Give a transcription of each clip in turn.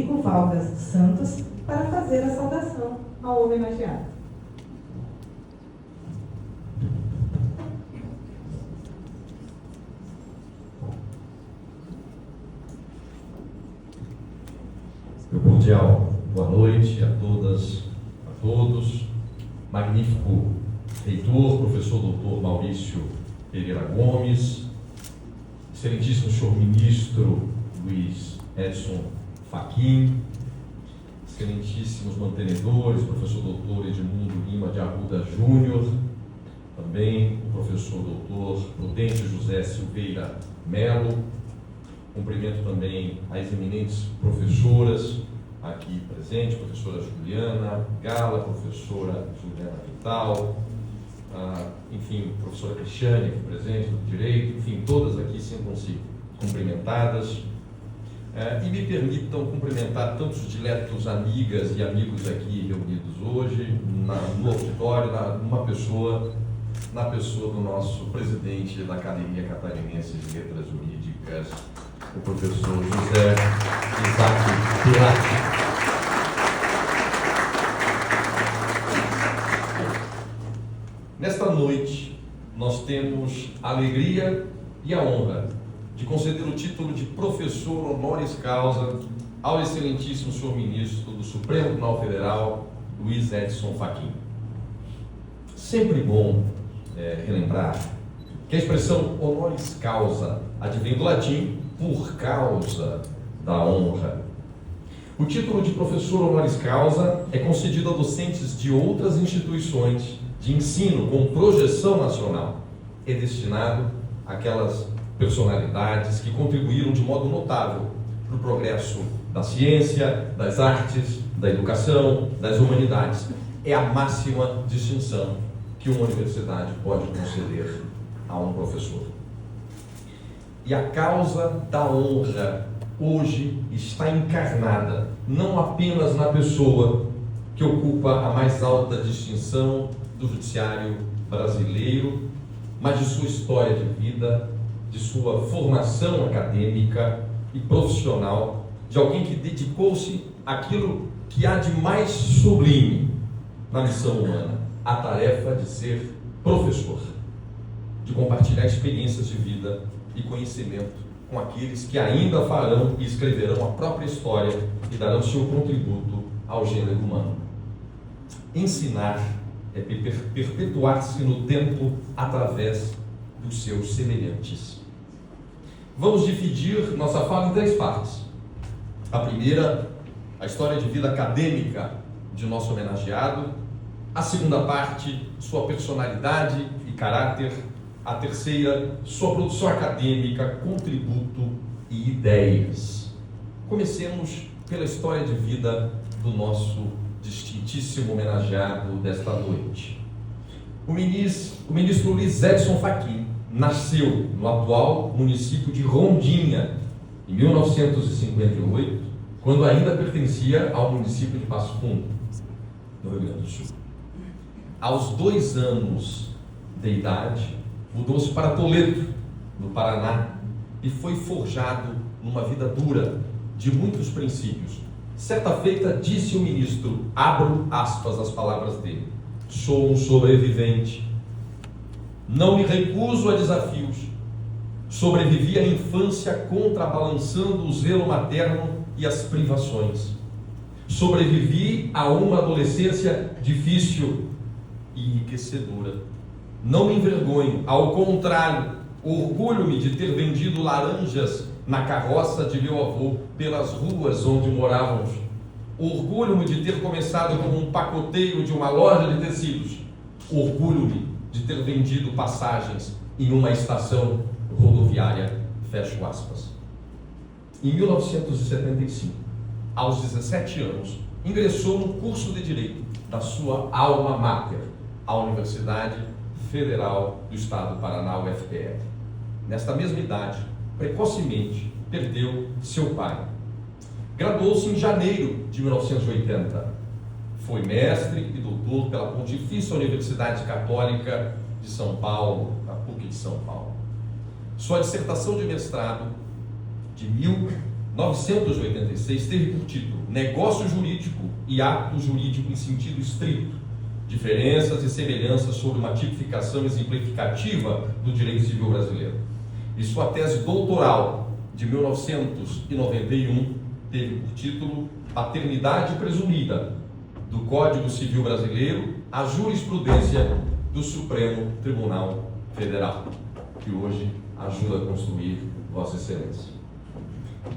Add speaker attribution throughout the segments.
Speaker 1: Rodrigo Valgas Santos para fazer a saudação ao homenageado.
Speaker 2: Meu cordial boa noite a todas, a todos. Magnífico reitor, professor doutor Maurício Pereira Gomes, excelentíssimo senhor ministro Luiz Edson Fachin, excelentíssimos mantenedores, professor doutor Edmundo Lima de Arruda Júnior, também o professor doutor Prudente José Silveira Melo. Cumprimento também as eminentes professoras aqui presentes, professora Juliana Gala, professora Juliana Vital, enfim, professora Cristiane aqui presente, do Direito, enfim, todas aqui sintam-se cumprimentadas. E me permitam cumprimentar tantos diletos amigas e amigos aqui reunidos hoje, no auditório, na pessoa do nosso presidente da Academia Catarinense de Letras Jurídicas, o professor José Isaac Pilati. Nesta noite, nós temos a alegria e a honra de conceder o título de professor honoris causa ao excelentíssimo senhor ministro do Supremo Tribunal Federal, Luiz Edson Fachin. Sempre bom relembrar que a expressão honoris causa advém do latim por causa da honra. O título de professor honoris causa é concedido a docentes de outras instituições de ensino com projeção nacional. É destinado àquelas personalidades que contribuíram de modo notável para o progresso da ciência, das artes, da educação, das humanidades. É a máxima distinção que uma universidade pode conceder a um professor. E a causa da honra hoje está encarnada não apenas na pessoa que ocupa a mais alta distinção do judiciário brasileiro, mas de sua história de vida, de sua formação acadêmica e profissional, de alguém que dedicou-se àquilo que há de mais sublime na missão humana, a tarefa de ser professor, de compartilhar experiências de vida e conhecimento com aqueles que ainda farão e escreverão a própria história e darão seu contributo ao gênero humano. Ensinar é perpetuar-se no tempo através dos seus semelhantes. Vamos dividir nossa fala em 3 partes. A primeira, a história de vida acadêmica de nosso homenageado. A segunda parte, sua personalidade e caráter. A terceira, sua produção acadêmica, contributo e ideias. Comecemos pela história de vida do nosso distintíssimo homenageado desta noite. O ministro Luiz Edson Fachin nasceu no atual município de Rondinha, em 1958, quando ainda pertencia ao município de Passo Fundo, no Rio Grande do Sul. Aos 2 anos de idade, mudou-se para Toledo, no Paraná, e foi forjado numa vida dura, de muitos princípios. Certa feita, disse o ministro, abro aspas as palavras dele: sou um sobrevivente, não me recuso a desafios, sobrevivi à infância contrabalançando o zelo materno e as privações, sobrevivi a uma adolescência difícil e enriquecedora. Não me envergonho, ao contrário, orgulho-me de ter vendido laranjas na carroça de meu avô pelas ruas onde morávamos. Orgulho-me de ter começado como um pacoteiro de uma loja de tecidos. Orgulho-me de ter vendido passagens em uma estação rodoviária. Fecho aspas. Em 1975, aos 17 anos, ingressou no curso de Direito da sua alma mater, a Universidade Federal do Estado do Paraná, UFPR. Nesta mesma idade, precocemente, perdeu seu pai. Graduou-se em janeiro de 1980. Foi mestre e doutor pela Pontifícia Universidade Católica de São Paulo, a PUC de São Paulo. Sua dissertação de mestrado, de 1986 teve por título Negócio Jurídico e Ato Jurídico em Sentido Estrito, Diferenças e Semelhanças sobre uma Tipificação Exemplificativa do Direito Civil Brasileiro. E sua tese doutoral, de 1991, teve por título Paternidade Presumida, do Código Civil Brasileiro à Jurisprudência do Supremo Tribunal Federal, que hoje ajuda a construir Vossa Excelência.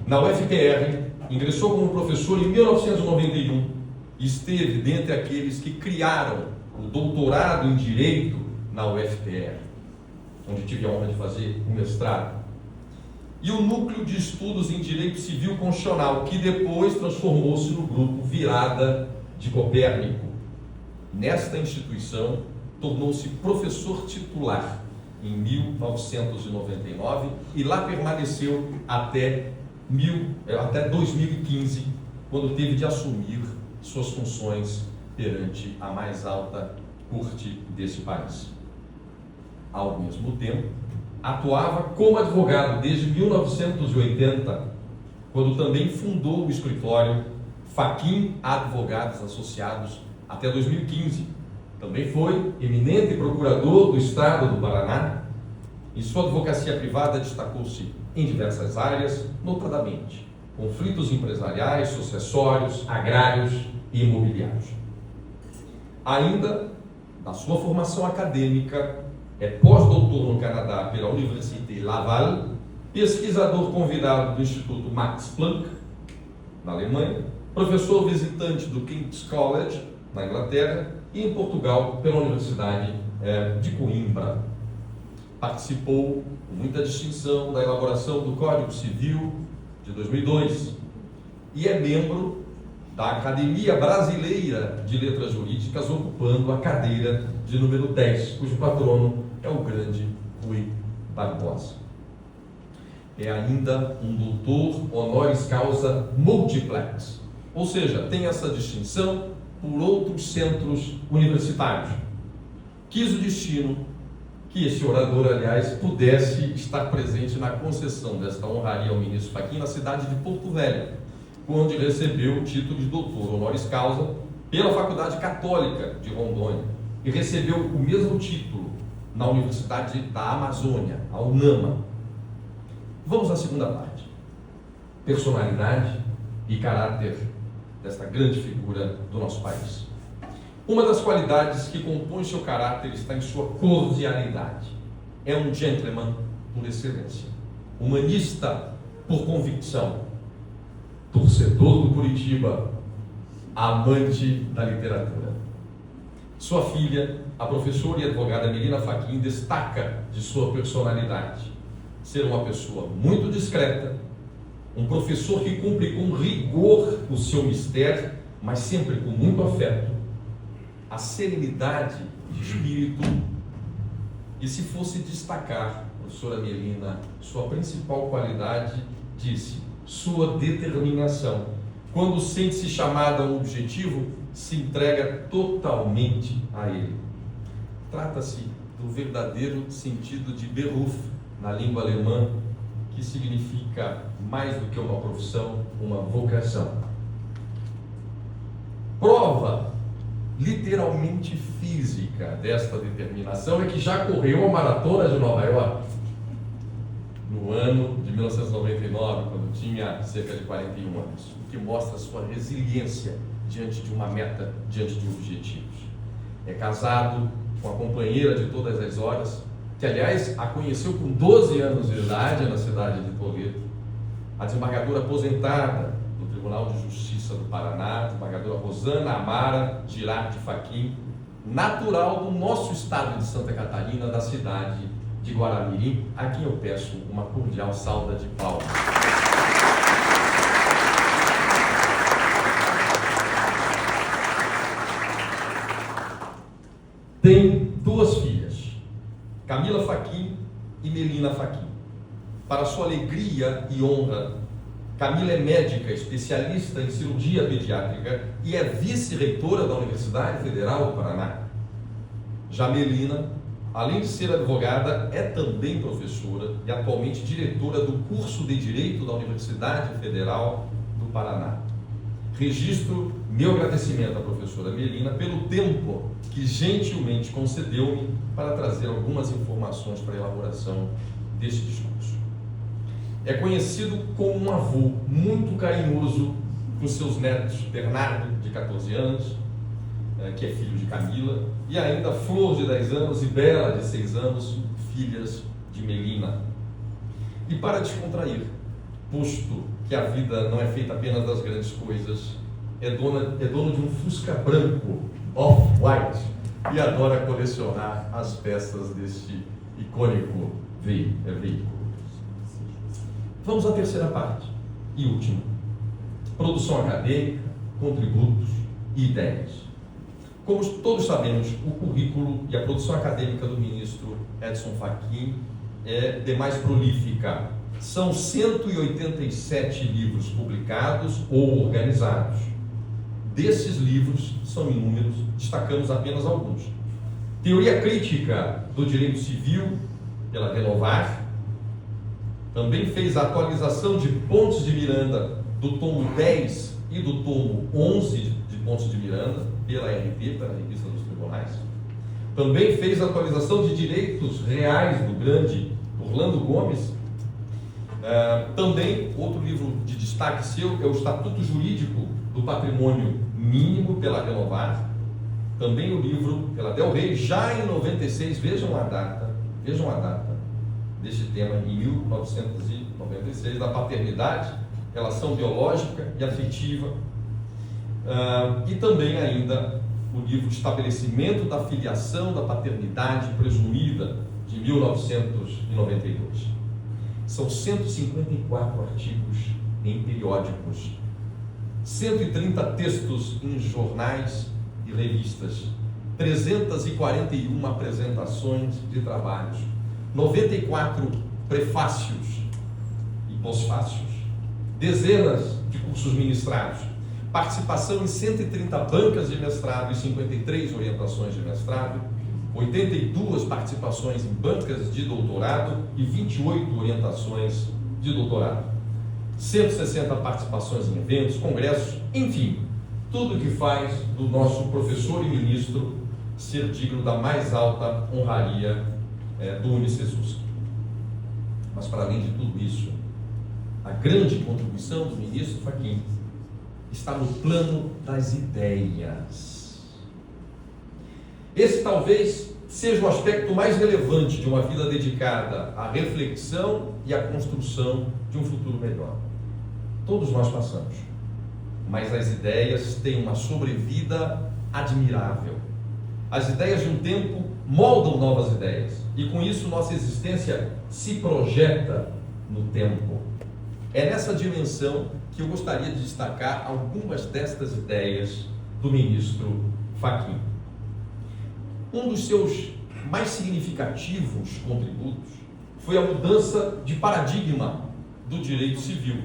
Speaker 2: Na UFPR, ingressou como professor em 1991 e esteve dentre aqueles que criaram o doutorado em Direito na UFPR, onde tive a honra de fazer o mestrado, e o Núcleo de Estudos em Direito Civil Constitucional, que depois transformou-se no Grupo Virada de Copérnico. Nesta instituição, tornou-se professor titular em 1999 e lá permaneceu até 2015, quando teve de assumir suas funções perante a mais alta corte desse país. Ao mesmo tempo, atuava como advogado desde 1980, quando também fundou o escritório Fachin Advogados Associados até 2015. Também foi eminente procurador do Estado do Paraná. Em sua advocacia privada destacou-se em diversas áreas, notadamente conflitos empresariais, sucessórios, agrários e imobiliários. Ainda, na sua formação acadêmica, é pós-doutor no Canadá pela Université Laval, pesquisador convidado do Instituto Max Planck, na Alemanha, professor visitante do King's College, na Inglaterra, e em Portugal, pela Universidade de Coimbra. Participou com muita distinção da elaboração do Código Civil de 2002 e é membro da Academia Brasileira de Letras Jurídicas, ocupando a cadeira de número 10, cujo patrono é o grande Rui Barbosa. É ainda um doutor honoris causa multiplex, ou seja, tem essa distinção por outros centros universitários. Quis o destino que esse orador, aliás, pudesse estar presente na concessão desta honraria ao ministro Fachin na cidade de Porto Velho, onde recebeu o título de doutor honoris causa pela Faculdade Católica de Rondônia e recebeu o mesmo título na Universidade da Amazônia, a UNAMA. Vamos à segunda parte. Personalidade e caráter desta grande figura do nosso país. Uma das qualidades que compõe seu caráter está em sua cordialidade. É um gentleman por excelência, humanista por convicção, torcedor do Curitiba, amante da literatura. Sua filha, a professora e advogada Melina Fachin, destaca de sua personalidade ser uma pessoa muito discreta, um professor que cumpre com rigor o seu mistério, mas sempre com muito afeto, a serenidade de espírito. E se fosse destacar, professora Melina, sua principal qualidade, disse, sua determinação. Quando sente-se chamada a um objetivo, se entrega totalmente a ele. Trata-se do verdadeiro sentido de Beruf na língua alemã, que significa mais do que uma profissão, uma vocação. Prova literalmente física desta determinação é que já correu a Maratona de Nova York no ano de 1999, quando tinha cerca de 41 anos, o que mostra a sua resiliência diante de uma meta, diante de objetivos. É casado com a companheira de todas as horas, que aliás a conheceu com 12 anos de idade na cidade de Toledo, a desembargadora aposentada do Tribunal de Justiça do Paraná, a desembargadora Rosana Amara Girardi Fachin, natural do nosso estado de Santa Catarina, da cidade de Guaramirim, a quem eu peço uma cordial salva de palmas. Tem duas filhas, Camila Fachin e Melina Fachin. Para sua alegria e honra, Camila é médica, especialista em cirurgia pediátrica e é vice-reitora da Universidade Federal do Paraná. Já Melina além de ser advogada, é também professora e atualmente diretora do curso de Direito da Universidade Federal do Paraná. Registro meu agradecimento à professora Melina pelo tempo que gentilmente concedeu-me para trazer algumas informações para a elaboração deste discurso. É conhecido como um avô muito carinhoso com seus netos, Bernardo, de 14 anos, que é filho de Camila, e ainda Flor, de 10 anos, e Bela, de 6 anos, filhas de Melina. E para descontrair, posto que a vida não é feita apenas das grandes coisas, é dono de um Fusca branco, off-white, e adora colecionar as peças deste icônico veículo. Vamos à terceira parte e última: produção acadêmica, contributos e ideias. Como todos sabemos, o currículo e a produção acadêmica do ministro Edson Fachin é demais prolífica. São 187 livros publicados ou organizados. Desses livros, são inúmeros, destacamos apenas alguns. Teoria Crítica do Direito Civil, pela Renovar. Também fez a atualização de Pontes de Miranda, do tomo 10 e do tomo 11 de Pontes de Miranda, pela RT, pela Revista dos Tribunais. Também fez a atualização de Direitos Reais do grande Orlando Gomes. Também, outro livro de destaque seu é o Estatuto Jurídico do Patrimônio Mínimo, pela Renovar. Também o livro pela Del Rey, já em 96, vejam a data deste tema, em 1996, da paternidade, relação biológica e afetiva. E também ainda o livro Estabelecimento da Filiação da Paternidade Presumida, de 1992. São 154 artigos em periódicos, 130 textos em jornais e revistas, 341 apresentações de trabalhos, 94 prefácios e pós-fácios, dezenas de cursos ministrados, participação em 130 bancas de mestrado e 53 orientações de mestrado, 82 participações em bancas de doutorado e 28 orientações de doutorado, 160 participações em eventos, congressos, enfim, tudo que faz do nosso professor e ministro ser digno da mais alta honraria do Unicessus. Mas, para além de tudo isso, a grande contribuição do ministro Fachin está no plano das ideias. Esse talvez seja o aspecto mais relevante de uma vida dedicada à reflexão e à construção de um futuro melhor. Todos nós passamos, mas as ideias têm uma sobrevida admirável. As ideias de um tempo moldam novas ideias, e com isso nossa existência se projeta no tempo. É nessa dimensão que eu gostaria de destacar algumas destas ideias do ministro Fachin. Um dos seus mais significativos contributos foi a mudança de paradigma do direito civil,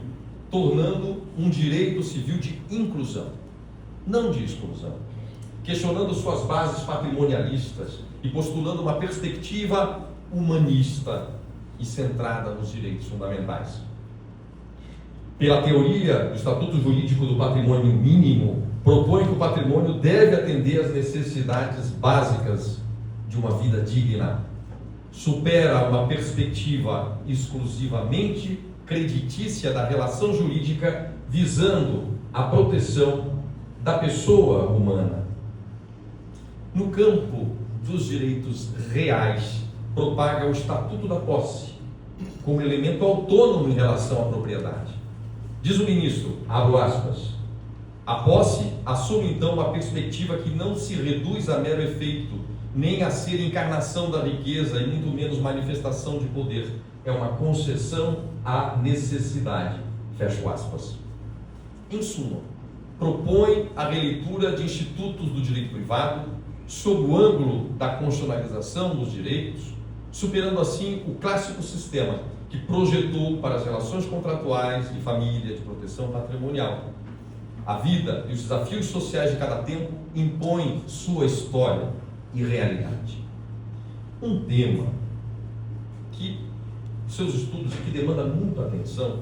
Speaker 2: tornando um direito civil de inclusão, não de exclusão, questionando suas bases patrimonialistas e postulando uma perspectiva humanista e centrada nos direitos fundamentais. Pela teoria do Estatuto Jurídico do Patrimônio Mínimo, propõe que o patrimônio deve atender às necessidades básicas de uma vida digna. Supera uma perspectiva exclusivamente creditícia da relação jurídica, visando a proteção da pessoa humana. No campo dos direitos reais, propaga o Estatuto da Posse como elemento autônomo em relação à propriedade. Diz o ministro, abro aspas, a posse assume então uma perspectiva que não se reduz a mero efeito, nem a ser encarnação da riqueza e muito menos manifestação de poder. É uma concessão à necessidade. Fecho aspas. Em suma, propõe a releitura de institutos do direito privado sob o ângulo da constitucionalização dos direitos, superando assim o clássico sistema que projetou para as relações contratuais de família, de proteção patrimonial. A vida e os desafios sociais de cada tempo impõem sua história e realidade. um tema que seus estudos que demanda muita atenção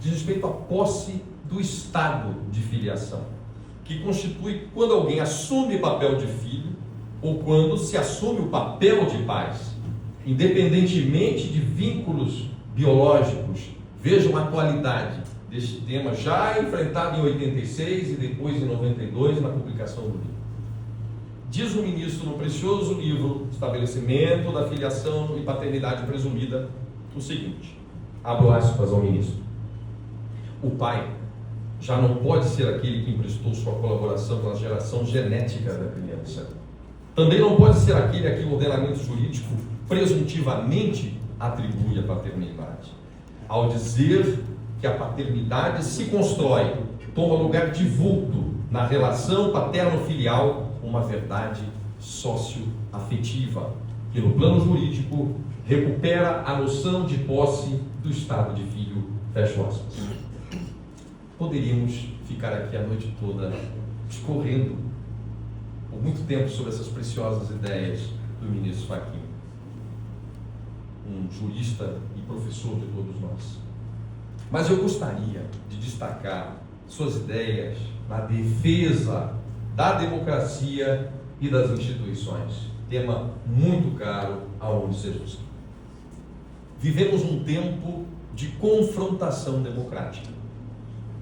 Speaker 2: diz respeito à posse do estado de filiação, que constitui quando alguém assume o papel de filho ou quando se assume o papel de pais, independentemente de vínculos biológicos. Vejam a atualidade deste tema já enfrentado em 86 e depois em 92 na publicação do livro. Diz o ministro no precioso livro Estabelecimento da Filiação e Paternidade Presumida o seguinte, abro aspas ao ministro: o pai já não pode ser aquele que emprestou sua colaboração com a geração genética da criança. Também não pode ser aquele a quem o ordenamento jurídico presuntivamente atribui a paternidade. Ao dizer que a paternidade se constrói, toma lugar de vulto na relação paterno-filial, uma verdade socioafetiva, que no plano jurídico recupera a noção de posse do estado de filho, fecho aspas. Poderíamos ficar aqui a noite toda discorrendo por muito tempo sobre essas preciosas ideias do ministro Fachin, um jurista e professor de todos nós. Mas eu gostaria de destacar suas ideias na defesa da democracia e das instituições, tema muito caro ao Unicef. Vivemos um tempo de confrontação democrática.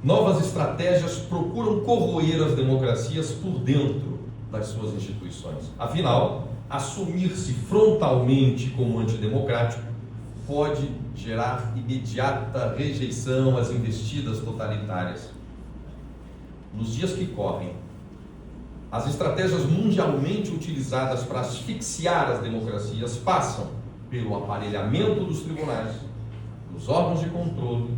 Speaker 2: Novas estratégias procuram corroer as democracias por dentro das suas instituições. Afinal, assumir-se frontalmente como antidemocrático pode gerar imediata rejeição às investidas totalitárias. Nos dias que correm, as estratégias mundialmente utilizadas para asfixiar as democracias passam pelo aparelhamento dos tribunais, dos órgãos de controle,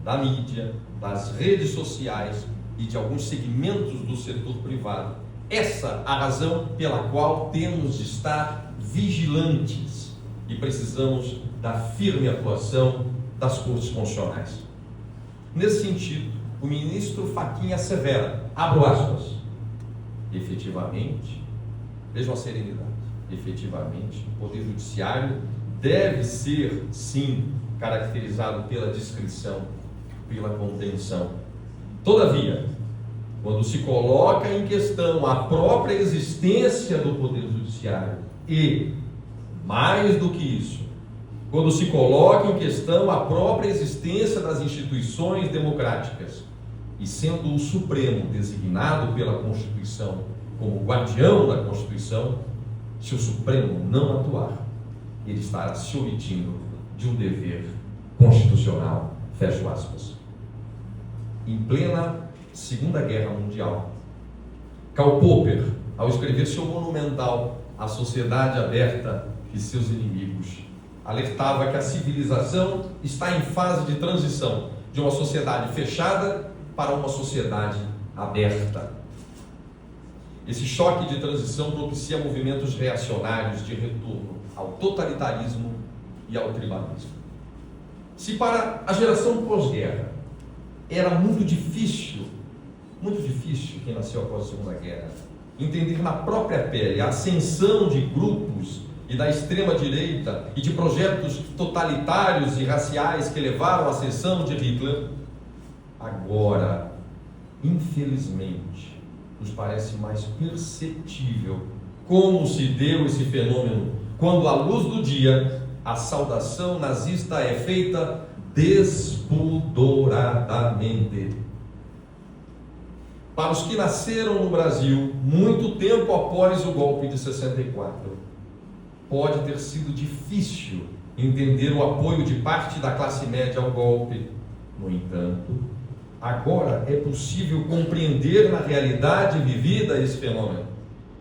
Speaker 2: da mídia, das redes sociais e de alguns segmentos do setor privado. Essa a razão pela qual temos de estar vigilantes e precisamos da firme atuação das cortes constitucionais. Nesse sentido, o ministro Fachin assevera, abro aspas, efetivamente, vejam a serenidade, efetivamente, o Poder Judiciário deve ser, sim, caracterizado pela discrição, pela contenção. Todavia, quando se coloca em questão a própria existência do Poder Judiciário e, mais do que isso, quando se coloca em questão a própria existência das instituições democráticas, e sendo o Supremo designado pela Constituição como guardião da Constituição, se o Supremo não atuar, ele estará se omitindo de um dever constitucional, fecho aspas. Em plena Segunda Guerra Mundial, Karl Popper, ao escrever seu monumental A Sociedade Aberta e seus Inimigos, alertava que a civilização está em fase de transição de uma sociedade fechada para uma sociedade aberta. Esse choque de transição propicia movimentos reacionários de retorno ao totalitarismo e ao tribalismo. Se para a geração pós-guerra era muito difícil quem nasceu após a Segunda Guerra, entender na própria pele a ascensão de grupos e da extrema-direita e de projetos totalitários e raciais que levaram à ascensão de Hitler, agora, infelizmente, nos parece mais perceptível como se deu esse fenômeno, quando à luz do dia a saudação nazista é feita despudoradamente. Para os que nasceram no Brasil muito tempo após o golpe de 64, pode ter sido difícil entender o apoio de parte da classe média ao golpe. No entanto, agora é possível compreender na realidade vivida esse fenômeno,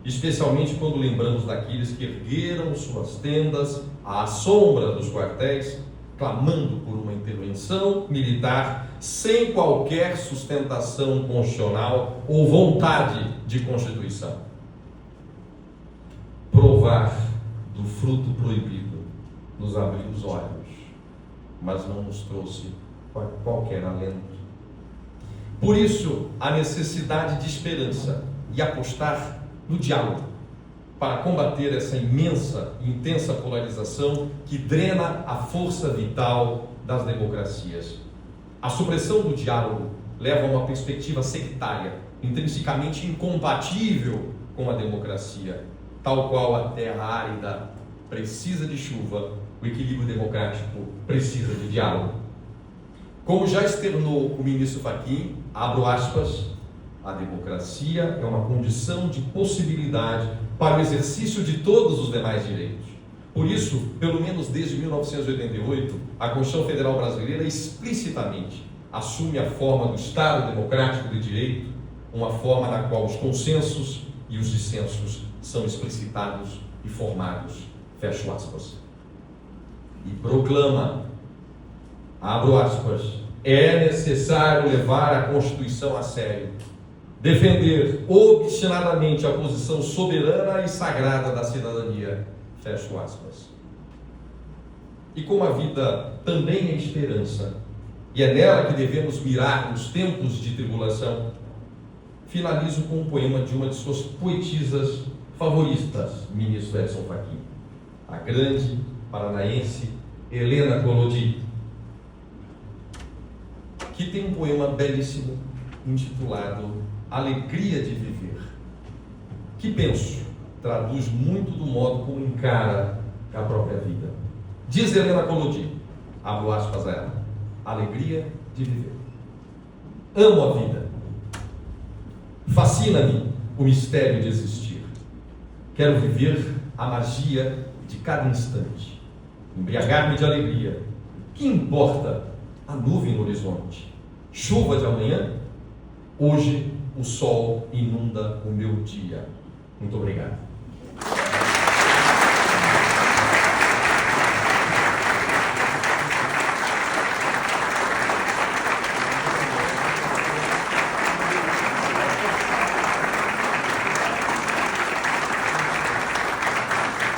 Speaker 2: especialmente quando lembramos daqueles que ergueram suas tendas à sombra dos quartéis, clamando por uma intervenção militar sem qualquer sustentação constitucional ou vontade de constituição. Provar do fruto proibido nos abriu os olhos, mas não nos trouxe qualquer alento. Por isso, a necessidade de esperança e apostar no diálogo, para combater essa imensa e intensa polarização que drena a força vital das democracias. A supressão do diálogo leva a uma perspectiva sectária, intrinsecamente incompatível com a democracia. Tal qual a terra árida precisa de chuva, o equilíbrio democrático precisa de diálogo. Como já externou o ministro Fachin, abro aspas, a democracia é uma condição de possibilidade para o exercício de todos os demais direitos. Por isso, pelo menos desde 1988, a Constituição Federal Brasileira explicitamente assume a forma do Estado Democrático de Direito, uma forma na qual os consensos e os dissensos são explicitados e formados, fecho aspas. E proclama, abro aspas, é necessário levar a Constituição a sério, defender obstinadamente a posição soberana e sagrada da cidadania, fecho aspas. E como a vida também é esperança, e é nela que devemos mirar nos tempos de tribulação, finalizo com um poema de uma de suas poetisas favoritas, ministro Edson Fachin, a grande paranaense Helena Collodi, que tem um poema belíssimo intitulado Alegria de Viver, que penso traduz muito do modo como encara a própria vida. Diz Helena Collodi, abro aspas a ela, alegria de viver. Amo a vida. Fascina-me o mistério de existir. Quero viver a magia de cada instante, embriagar-me de alegria. Que importa a nuvem no horizonte? Chuva de amanhã? Hoje o sol inunda o meu dia. Muito obrigado.